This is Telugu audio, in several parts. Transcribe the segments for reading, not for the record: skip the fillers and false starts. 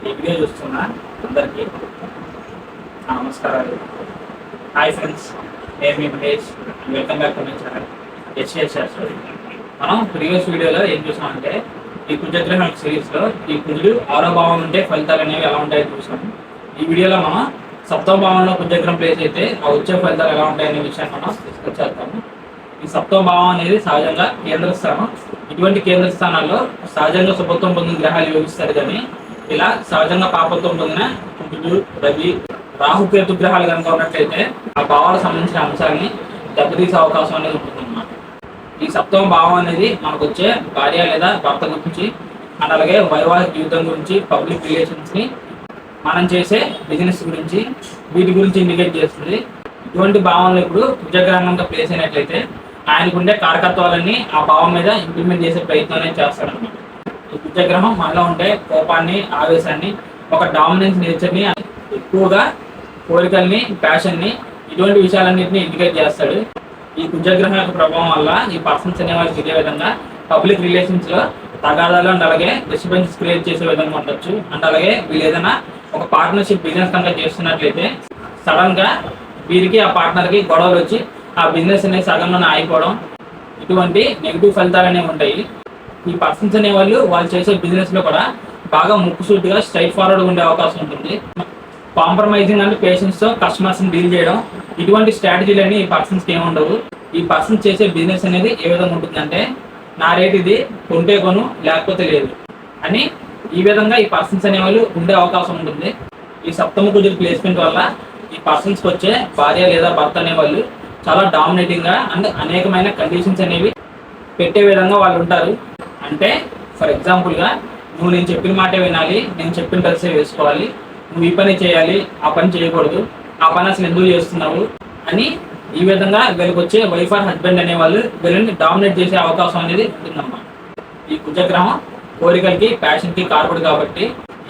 ఈ వీడియో చూస్తున్న అందరికీ నమస్కారాలు. హాయ్ ఫ్రెండ్స్, నేను మీ Mahesh. Welcome back to my channel HHR story. మనం ప్రీవియస్ వీడియోలో ఏం చూసామంటే ఈ కుజగ్రహం సిరీస్లో ఈ కుజుడు ఆరో భావం ఉంటే ఫలితాలు అనేవి ఎలా ఉంటాయో చూసాం. ఈ వీడియోలో మనం సప్తమ భావంలో కుజగ్రహం ప్లేస్ అయితే ఆ వచ్చే ఫలితాలు ఎలా ఉంటాయనే విషయాన్ని మనం డిస్కస్ చేద్దాము. ఈ సప్తమ భావం అనేది సహజంగా కేంద్ర స్థానం. ఇటువంటి కేంద్ర స్థానాల్లో సహజంగా శుభత్వం పొందిన గ్రహాలు యోగిస్తారు, కానీ ఇలా సహజంగా పాపత్వం పొందిన కుజుడు, రవి, రాహుకేతు గ్రహాలు కనుక ఉన్నట్లయితే ఆ భావాలకు సంబంధించిన అంశాలని దెబ్బతీసే అవకాశం అనేది ఉంటుందన్నమాట. ఈ సప్తమ భావం అనేది మనకు వచ్చే భార్య లేదా భర్త గురించి అండ్ అలాగే వైవాహిక జీవితం గురించి, పబ్లిక్ రిలేషన్స్ని, మనం చేసే బిజినెస్ గురించి, వీటి గురించి ఇండికేట్ చేస్తుంది. ఇటువంటి భావంలో ఇప్పుడు కుజగ్రహంగా ప్లేస్ అయినట్లయితే ఆయనకుండే కారకత్వాలన్నీ ఆ భావం మీద ఇంప్లిమెంట్ చేసే ప్రయత్నం అనేది చేస్తాడన్నమాట. ఈ కుజగ్రహం మనలో ఉండే కోపాన్ని, ఆవేశాన్ని, ఒక డామినెన్స్ నేచర్ని, ఎక్కువగా కోరికల్ని, ప్యాషన్ని, ఇటువంటి విషయాలన్నింటినీ ఇండికేట్ చేస్తాడు. ఈ కుజగ్రహం యొక్క ప్రభావం వల్ల ఈ పర్సన్స్ అనే వాళ్ళకి ఇదే విధంగా పబ్లిక్ రిలేషన్స్లో తగాదాలు అండ్ అలాగే డిస్టర్బెన్స్ క్రియేట్ చేసే విధంగా ఉండొచ్చు. అండ్ అలాగే వీళ్ళు ఏదైనా ఒక పార్ట్నర్షిప్ బిజినెస్ కనుక చేస్తున్నట్లయితే సడన్గా వీరికి ఆ పార్ట్నర్కి గొడవలు వచ్చి ఆ బిజినెస్ అనేది సగంలోనే ఆగిపోవడం, ఇటువంటి నెగిటివ్ ఫలితాలు అనేవి ఉంటాయి. ఈ పర్సన్స్ అనేవాళ్ళు వాళ్ళు చేసే బిజినెస్లో కూడా బాగా ముక్కుసూటిగా స్ట్రైట్ ఫార్వర్డ్గా ఉండే అవకాశం ఉంటుంది. కాంప్రమైజింగ్ అండ్ పేషెన్స్తో కస్టమర్స్ని డీల్ చేయడం, ఇటువంటి స్ట్రాటజీలన్నీ ఈ పర్సన్స్కి ఏమి ఉండవు. ఈ పర్సన్స్ చేసే బిజినెస్ అనేది ఏ విధంగా ఉంటుందంటే నా రేట్ ఇది, కొంటే కొను లేకపోతే లేదు అని ఈ విధంగా ఈ పర్సన్స్ అనేవాళ్ళు ఉండే అవకాశం ఉంటుంది. ఈ సప్తమ కుజుడు ప్లేస్మెంట్ వల్ల ఈ పర్సన్స్కి వచ్చే భార్య లేదా భర్త అనేవాళ్ళు చాలా డామినేటింగ్గా అండ్ అనేకమైన కండిషన్స్ అనేవి పెట్టే విధంగా వాళ్ళు ఉంటారు. అంటే ఫర్ ఎగ్జాంపుల్గా నువ్వు నేను చెప్పిన మాటే వినాలి, నేను చెప్పిన డ్రెస్సే వేసుకోవాలి, నువ్వు ఈ పని చేయాలి, ఆ పని చేయకూడదు, ఆ పని అసలు ఎందుకు చేస్తున్నావు అని ఈ విధంగా వీళ్ళకి వచ్చే వైఫ్ ఆర్ హస్బెండ్ అనేవాళ్ళు వీళ్ళని డామినేట్ చేసే అవకాశం అనేది ఉంటుందన్నమాట. ఈ కుజగ్రహం కోరికలకి, ప్యాషన్కి కారకుడు కాబట్టి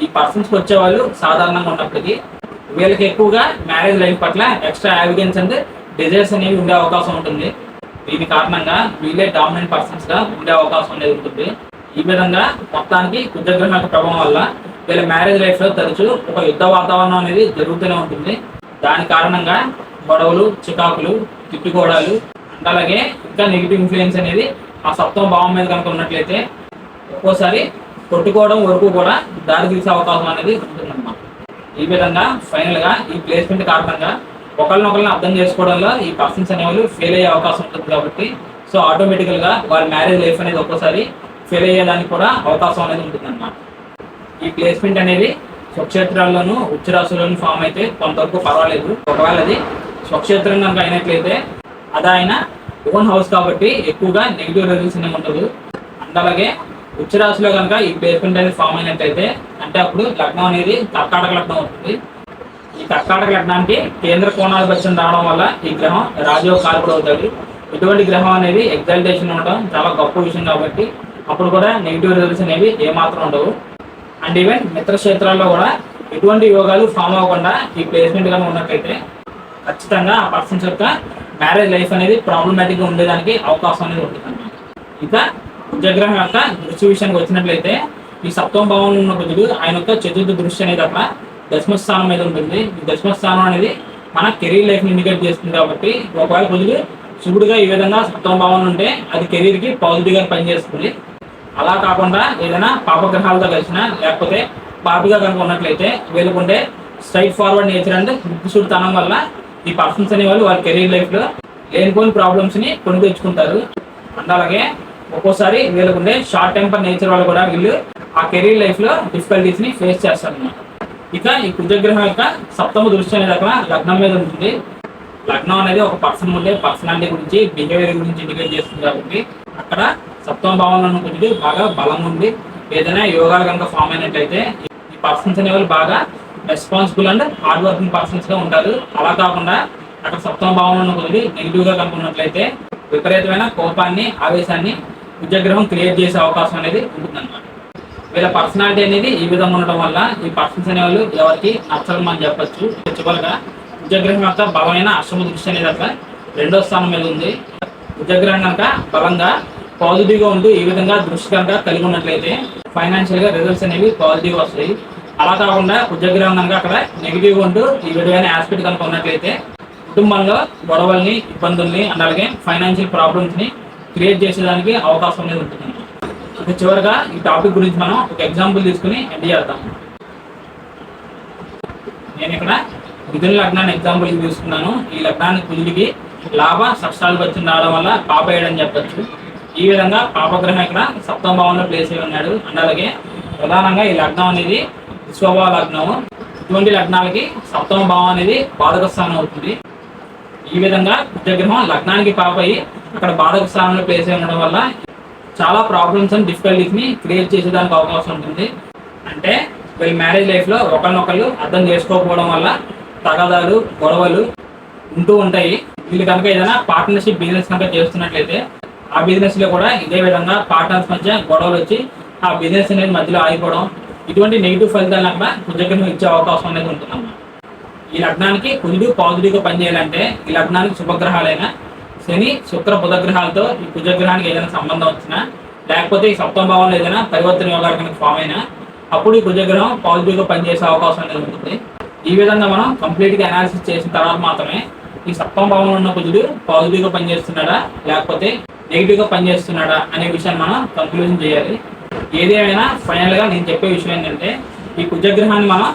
ఈ పర్సన్స్కి వచ్చేవాళ్ళు సాధారణంగా ఉన్నప్పటికీ వీళ్ళకి ఎక్కువగా మ్యారేజ్ లైఫ్ పట్ల ఎక్స్ట్రా యావిగెన్స్ అండ్ డిజైర్స్ అనేవి ఉండే అవకాశం ఉంటుంది. దీని కారణంగా వీళ్ళే డామినెంట్ పర్సన్స్గా ఉండే అవకాశం అనేది ఉంటుంది. ఈ విధంగా మొత్తానికి కుజగ్రహం యొక్క ప్రభావం వల్ల వీళ్ళ మ్యారేజ్ లైఫ్లో తరచూ ఒక యుద్ధ వాతావరణం అనేది జరుగుతూనే ఉంటుంది. దాని కారణంగా గొడవలు, చికాకులు, తిట్టుకోవడాలు, అలాగే ఇంకా నెగిటివ్ ఇన్ఫ్లుయెన్స్ అనేది ఆ సప్తమ భావం మీద కనుక ఉన్నట్లయితే ఒక్కోసారి కొట్టుకోవడం వరకు కూడా దారి తీసే అవకాశం అనేది ఉంటుందన్నమాట. ఈ విధంగా ఫైనల్గా ఈ ప్లేస్మెంట్ కారణంగా ఒకరినొకరిని అర్థం చేసుకోవడంలో ఈ పర్సన్స్ అనేవాళ్ళు ఫెయిల్ అయ్యే అవకాశం ఉంటుంది. కాబట్టి సో ఆటోమేటికల్గా వాళ్ళ మ్యారేజ్ లైఫ్ అనేది ఒక్కోసారి ఫెయిల్ అయ్యేదానికి కూడా అవకాశం అనేది ఉంటుందన్నమాట. ఈ ప్లేస్మెంట్ అనేది స్వక్షేత్రాల్లోనూ ఉచ్చరాశుల్లోనూ ఫామ్ అయితే కొంతవరకు పర్వాలేదు. ఒకవేళ అది స్వక్షేత్రం కనుక అయినట్లయితే అది ఆయన ఓన్ హౌస్ కాబట్టి ఎక్కువగా నెగిటివ్ రిజల్ట్స్ అనేవి ఉండదు. అండ్ అలాగే ఉచ్చరాశిలో కనుక ఈ ప్లేస్మెంట్ అనేది ఫామ్ అయినట్లయితే అంటే అప్పుడు లగ్నం అనేది కర్కాటక లగ్నం అవుతుంది. ఈ కర్కాటక లగ్నానికి కేంద్ర కోణాధిపత్యం రావడం వల్ల ఈ గ్రహం రాజయోగ కారకుడు అవుతాడు. ఇటువంటి గ్రహం అనేది ఎగ్జాల్టేషన్ ఉండడం చాలా గొప్ప విషయం కాబట్టి అప్పుడు కూడా నెగిటివ్ రిజల్ట్స్ అనేవి ఏమాత్రం ఉండవు. అండ్ ఈవెన్ మిత్రక్షేత్రాల్లో కూడా ఎటువంటి యోగాలు ఫామ్ అవ్వకుండా ఈ ప్లేస్మెంట్ కనుక ఉన్నట్లయితే ఖచ్చితంగా ఆ పర్సన్స్ యొక్క మ్యారేజ్ లైఫ్ అనేది ప్రాబ్లమాటిక్గా ఉండేదానికి అవకాశం అనేది ఉంటుంది. ఇంకా కుజగ్రహం యొక్క దృష్టి విషయానికి వచ్చినట్లయితే ఈ సప్తమ భావంలో ఉన్న కుజుడు ఆయన యొక్క చతుర్థ దృష్టి అనేది అట్లా దశమస్థానం మీద ఉంటుంది. ఈ దశమస్థానం అనేది మన కెరీర్ లైఫ్ని ఇండికేట్ చేస్తుంది. కాబట్టి ఒకవేళ కుజుడు శుభుడుగా ఈ విధంగా సప్తమ భావంలో ఉంటే అది కెరీర్కి పాజిటివ్గా పనిచేస్తుంది. అలా కాకుండా ఏదైనా పాపగ్రహాలతో కలిసిన లేకపోతే పాపిగా కనుక ఉన్నట్లయితే వీళ్ళకుండే స్ట్రైట్ ఫార్వర్డ్ నేచర్ అండ్ ముక్కుసూటితనం వల్ల ఈ పర్సన్స్ అనేవాళ్ళు వాళ్ళ కెరీర్ లైఫ్లో లేనిపోని ప్రాబ్లమ్స్ని కొని తెచ్చుకుంటారు. అండ్ అలాగే ఒక్కోసారి వీళ్ళకుండే షార్ట్ టెంపర్ నేచర్ వల్ల కూడా వీళ్ళు ఆ కెరీర్ లైఫ్లో డిఫికల్టీస్ని ఫేస్ చేస్తారన్నమాట. ఇక ఈ కుజగ్రహం యొక్క సప్తమ దృష్టి అనేది అక్కడ లగ్నం మీద ఉంటుంది. లగ్నం అనేది ఒక పర్సన్ ఉండే పర్సనాలిటీ గురించి, బిహేవియర్ గురించి ఇండికేట్ చేస్తుంది. కాబట్టి అక్కడ సప్తమ భావంలో ఉన్న కుజుడు బాగా బలంగా ఉండి ఏదైనా యోగాలు కనుక ఫామ్ అయినట్లయితే ఈ పర్సన్స్ అనేవాళ్ళు బాగా రెస్పాన్సిబుల్ అండ్ హార్డ్ వర్కింగ్ పర్సన్స్గా ఉంటారు. అలా కాకుండా అక్కడ సప్తమ భావంలో ఉన్న కుజుడు నెగిటివ్గా కనుక ఉన్నట్లయితే విపరీతమైన కోపాన్ని, ఆవేశాన్ని కుజగ్రహం క్రియేట్ చేసే అవకాశం అనేది ఉంటుందన్నమాట. వీళ్ళ పర్సనాలిటీ అనేది ఈ విధంగా ఉండటం వల్ల ఈ పర్సన్స్ అనేవాళ్ళు ఎవరికి నచ్చడం అని చెప్పచ్చు. చివరిగా కుజగ్రహం యొక్క బలమైన అష్టమ దృష్టి అనేది అట్లా 2వ స్థానం మీద ఉంది. కుజగ్రహం కనుక బలంగా పాజిటివ్గా ఉంటూ ఈ విధంగా దృష్టి కనుక కలిగి ఉన్నట్లయితే ఫైనాన్షియల్గా రిజల్ట్స్ అనేవి పాజిటివ్గా వస్తాయి. అలా కాకుండా కుజగ్రహం కనుక అక్కడ నెగిటివ్ ఉంటూ ఈ విధమైన ఆస్పెక్ట్ కనుక ఉన్నట్లయితే కుటుంబంలో గొడవల్ని, ఇబ్బందుల్ని అండ్ అలాగే ఫైనాన్షియల్ ప్రాబ్లమ్స్ని క్రియేట్ చేసేదానికి అవకాశం అనేది ఉంటుంది. ఇక చివరిగా ఈ టాపిక్ గురించి మనం ఒక ఎగ్జాంపుల్ తీసుకుని ఎండ్ చేద్దాం. నేను ఇక్కడ మిథున లగ్నాన్ని ఎగ్జాంపుల్ తీసుకున్నాను. ఈ లగ్నానికి కుజుడికి లాభ షష్టాలు వచ్చి రావడం వల్ల పాపేయడని చెప్పచ్చు. ఈ విధంగా పాపగ్రహం ఇక్కడ సప్తమ భావంలో ప్లేస్ అయి ఉన్నాడు. అండ్ అలాగే ప్రధానంగా ఈ లగ్నం అనేది విశ్వభావ లగ్నము. ఇటువంటి లగ్నాలకి సప్తమ భావం అనేది బాధక స్థానం అవుతుంది. ఈ విధంగా కుజగ్రహం లగ్నానికి పాప అయ్యి అక్కడ బాధక స్థానంలో ప్లేస్ అయి ఉండడం వల్ల చాలా ప్రాబ్లమ్స్ అండ్ డిఫికల్టీస్ని క్రియేట్ చేసేదానికి అవకాశం ఉంటుంది. అంటే వీళ్ళ మ్యారేజ్ లైఫ్లో ఒకరినొకళ్ళు అర్థం చేసుకోకపోవడం వల్ల తగాదాలు, గొడవలు ఉంటూ ఉంటాయి. వీళ్ళు కనుక ఏదైనా పార్ట్నర్షిప్ బిజినెస్ కనుక చేస్తున్నట్లయితే ఆ బిజినెస్లో కూడా ఇదే విధంగా పార్ట్నర్స్ మధ్య గొడవలు వచ్చి ఆ బిజినెస్ అనేది మధ్యలో ఆగిపోవడం, ఇటువంటి నెగిటివ్ ఫలితాలను అక్కడ కుజగ్రహం ఇచ్చే అవకాశం అనేది ఉంటుందన్నమాట. ఈ లగ్నానికి కుజుడు పాజిటివ్గా పనిచేయాలంటే ఈ లగ్నానికి శుభగ్రహాలైన శని, శుక్ర, బుధగ్రహాలతో ఈ కుజగ్రహానికి ఏదైనా సంబంధం వచ్చినా, లేకపోతే ఈ సప్తమ భావంలో ఏదైనా పరివర్తన యోగాలు కనుక ఫామ్ అయినా అప్పుడు ఈ కుజగ్రహం పాజిటివ్గా పనిచేసే అవకాశం అనేది ఉంటుంది. ఈ విధంగా మనం కంప్లీట్గా అనాలిసిస్ చేసిన తర్వాత మాత్రమే ఈ సప్తమ భావంలో ఉన్న కుజుడు పాజిటివ్గా పనిచేస్తున్నాడా లేకపోతే నెగిటివ్గా పనిచేస్తున్నాడా అనే విషయాన్ని మనం కంక్లూజన్ చేయాలి. ఏదేమైనా ఫైనల్గా నేను చెప్పే విషయం ఏంటంటే ఈ కుజగ్రహాన్ని మనం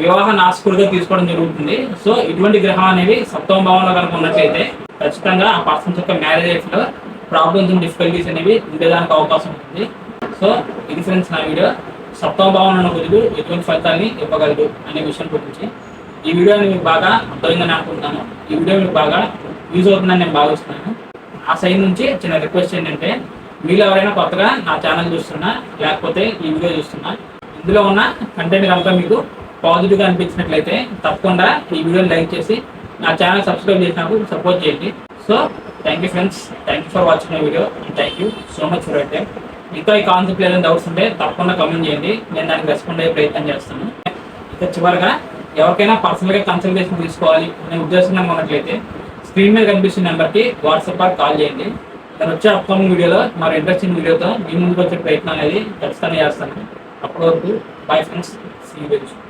వివాహ నాశకుడిగా తీసుకోవడం జరుగుతుంది. సో ఇటువంటి గ్రహం అనేవి సప్తమ భావంలో కనుక ఉన్నట్లయితే ఖచ్చితంగా ఆ పర్సన్స్ యొక్క మ్యారేజ్ లైఫ్లో ప్రాబ్లమ్స్ అండ్ డిఫికల్టీస్ అనేవి ఉండేదానికి అవకాశం ఉంటుంది. సో ఇది ఫ్రెండ్స్ నా వీడియో. సప్తమ భావంలో ఉన్న కుజుడు ఎటువంటి ఫలితాన్ని ఇవ్వగలడు అనే విషయం గురించి. ఈ వీడియోని మీకు బాగా అర్థమైందని అనుకుంటున్నాను. ఈ వీడియో మీకు బాగా యూజ్ అవుతుందని నేను భావిస్తున్నాను. ఆ సైడ్ నుంచి చిన్న రిక్వెస్ట్ ఏంటంటే మీరు ఎవరైనా కొత్తగా నా ఛానల్ చూస్తున్నా లేకపోతే ఈ వీడియో చూస్తున్నా, ఇందులో ఉన్న కంటెంట్ కనుక మీకు పాజిటివ్గా అనిపించినట్లయితే తప్పకుండా ఈ వీడియోని లైక్ చేసి నా ఛానల్ సబ్స్క్రైబ్ చేసినప్పుడు సపోర్ట్ చేయండి. So thank you friends, thank you for watching my video and thank you so much for your time. ఇంకా ఈ కాన్సెప్ట్ ఏదైనా డౌట్స్ ఉంటే తప్పకుండా కామెంట్ చేయండి, నేను దానికి రెస్పాండ్ అయ్యే ప్రయత్నం చేస్తాను. ఇక చివరిగా ఎవరికైనా పర్సనల్గా కన్సల్టేషన్ తీసుకోవాలి అనే ఉద్దేశంగా ఉన్నట్లయితే స్క్రీన్ మీద కనిపిస్తున్న నెంబర్కి వాట్సాప్ ఆర్ కాల్ చేయండి. నేను వచ్చే అప్కమింగ్ వీడియోలో మరి ఇంట్రెస్టింగ్ వీడియోతో మీ ముందుకు వచ్చే ప్రయత్నం అనేది ఖచ్చితంగా చేస్తాను. అప్పటి వరకు bye friends, see you very soon.